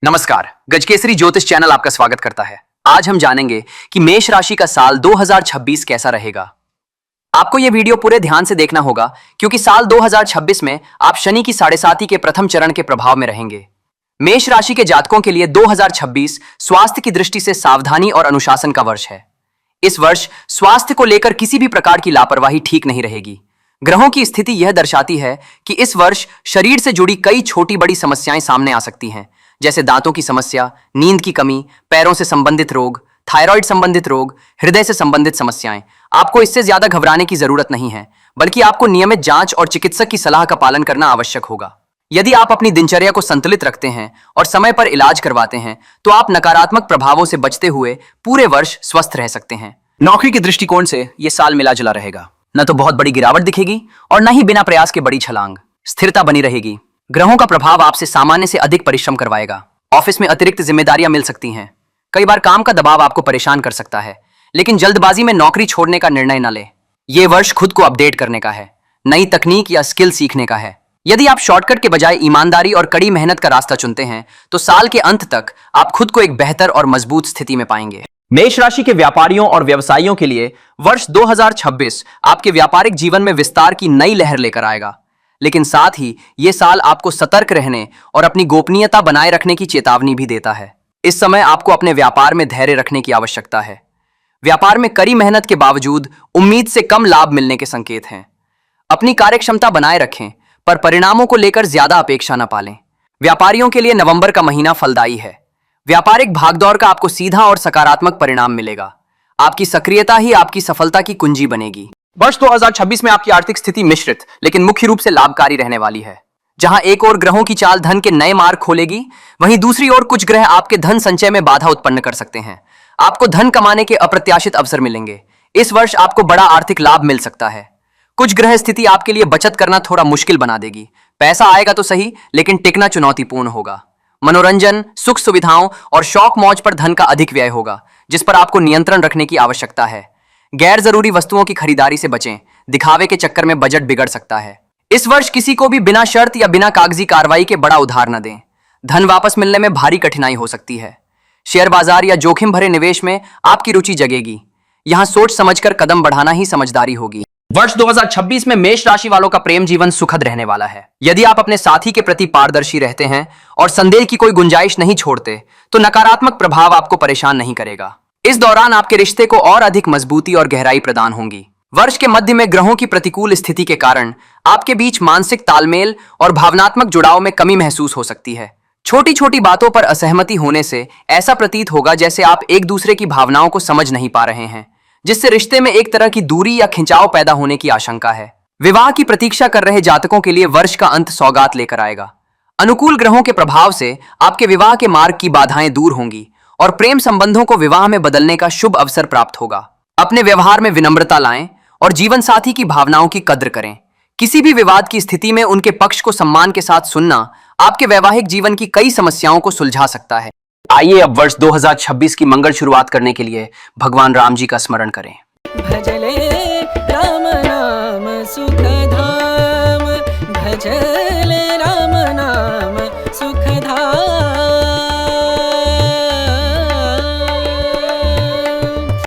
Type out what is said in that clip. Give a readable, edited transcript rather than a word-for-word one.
नमस्कार, गजकेसरी ज्योतिष चैनल आपका स्वागत करता है। आज हम जानेंगे कि मेष राशि का साल 2026 कैसा रहेगा। आपको यह वीडियो पूरे ध्यान से देखना होगा क्योंकि साल 2026 में आप शनि की 7.5 के प्रथम चरण के प्रभाव में रहेंगे। मेष राशि के जातकों के लिए 2026 स्वास्थ्य की दृष्टि से सावधानी और अनुशासन का वर्ष है। इस वर्ष स्वास्थ्य को लेकर किसी भी प्रकार की लापरवाही ठीक नहीं रहेगी। ग्रहों की स्थिति यह दर्शाती है कि इस वर्ष शरीर से जुड़ी कई छोटी बड़ी समस्याएं सामने आ सकती हैं, जैसे दांतों की समस्या, नींद की कमी, पैरों से संबंधित रोग, थायराइड संबंधित रोग, हृदय से संबंधित समस्याएं। आपको इससे ज्यादा घबराने की जरूरत नहीं है, बल्कि आपको नियमित जांच और चिकित्सक की सलाह का पालन करना आवश्यक होगा। यदि आप अपनी दिनचर्या को संतुलित रखते हैं और समय पर इलाज करवाते हैं, तो आप नकारात्मक प्रभावों से बचते हुए पूरे वर्ष स्वस्थ रह सकते हैं। नौकरी के दृष्टिकोण से यह साल मिला जुला रहेगा। न तो बहुत बड़ी गिरावट दिखेगी और न ही बिना प्रयास के बड़ी छलांग। स्थिरता बनी रहेगी। ग्रहों का प्रभाव आपसे सामान्य से अधिक परिश्रम करवाएगा। ऑफिस में अतिरिक्त जिम्मेदारियां मिल सकती हैं। कई बार काम का दबाव आपको परेशान कर सकता है, लेकिन जल्दबाजी में नौकरी छोड़ने का निर्णय न ले। ये वर्ष खुद को अपडेट करने का है, नई तकनीक या स्किल सीखने का है। यदि आप शॉर्टकट के बजाय ईमानदारी और कड़ी मेहनत का रास्ता चुनते हैं, तो साल के अंत तक आप खुद को एक बेहतर और मजबूत स्थिति में पाएंगे। मेष राशि के व्यापारियों और व्यवसायियों के लिए वर्ष 2026 आपके व्यापारिक जीवन में विस्तार की नई लहर लेकर आएगा, लेकिन साथ ही यह साल आपको सतर्क रहने और अपनी गोपनीयता बनाए रखने की चेतावनी भी देता है। इस समय आपको अपने व्यापार में धैर्य रखने की आवश्यकता है। व्यापार में कड़ी मेहनत के बावजूद उम्मीद से कम लाभ मिलने के संकेत हैं। अपनी कार्यक्षमता बनाए रखें, पर परिणामों को लेकर ज्यादा अपेक्षा न पालें। व्यापारियों के लिए नवंबर का महीना फलदायी है। व्यापारिक भागदौड़ का आपको सीधा और सकारात्मक परिणाम मिलेगा। आपकी सक्रियता ही आपकी सफलता की कुंजी बनेगी। वर्ष 2026 में आपकी आर्थिक स्थिति मिश्रित लेकिन मुख्य रूप से लाभकारी रहने वाली है। जहां एक ओर ग्रहों की चाल धन के नए मार्ग खोलेगी, वहीं दूसरी ओर कुछ ग्रह आपके धन संचय में बाधा उत्पन्न कर सकते हैं। आपको धन कमाने के अप्रत्याशित अवसर मिलेंगे। इस वर्ष आपको बड़ा आर्थिक लाभ मिल सकता है। कुछ ग्रह स्थिति आपके लिए बचत करना थोड़ा मुश्किल बना देगी। पैसा आएगा तो सही, लेकिन टिकना चुनौतीपूर्ण होगा। मनोरंजन, सुख सुविधाओं और शौक मौज पर धन का अधिक व्यय होगा, जिस पर आपको नियंत्रण रखने की आवश्यकता है। गैर जरूरी वस्तुओं की खरीदारी से बचें। दिखावे के चक्कर में बजट बिगड़ सकता है। इस वर्ष किसी को भी बिना शर्त या बिना कागजी कार्रवाई के बड़ा उधार न दें। धन वापस मिलने में भारी कठिनाई हो सकती है। शेयर बाजार या जोखिम भरे निवेश में आपकी रुचि जगेगी। यहां सोच समझकर कदम बढ़ाना ही समझदारी होगी। वर्ष 2026 में मेष राशि वालों का प्रेम जीवन सुखद रहने वाला है। यदि आप अपने साथी के प्रति पारदर्शी रहते हैं और संदेह की कोई गुंजाइश नहीं छोड़ते, तो नकारात्मक प्रभाव आपको परेशान नहीं करेगा। इस दौरान आपके रिश्ते को और अधिक मजबूती और गहराई प्रदान होंगी। वर्ष के मध्य में ग्रहों की प्रतिकूल स्थिति के कारण आपके बीच मानसिक तालमेल और भावनात्मक जुड़ाव में कमी महसूस हो सकती है। छोटी छोटी बातों पर असहमति होने से ऐसा प्रतीत होगा जैसे आप एक दूसरे की भावनाओं को समझ नहीं पा रहे हैं, जिससे रिश्ते में एक तरह की दूरी या खिंचाव पैदा होने की आशंका है। विवाह की प्रतीक्षा कर रहे जातकों के लिए वर्ष का अंत सौगात लेकर आएगा। अनुकूल ग्रहों के प्रभाव से आपके विवाह के मार्ग की बाधाएं दूर होंगी और प्रेम संबंधों को विवाह में बदलने का शुभ अवसर प्राप्त होगा। अपने व्यवहार में विनम्रता लाएं और जीवन साथी की भावनाओं की कद्र करें। किसी भी विवाद की स्थिति में उनके पक्ष को सम्मान के साथ सुनना आपके वैवाहिक जीवन की कई समस्याओं को सुलझा सकता है। आइए अब वर्ष 2026 की मंगल शुरुआत करने के लिए भगवान राम जी का स्मरण करें। भजले राम नाम सुखधाम, भज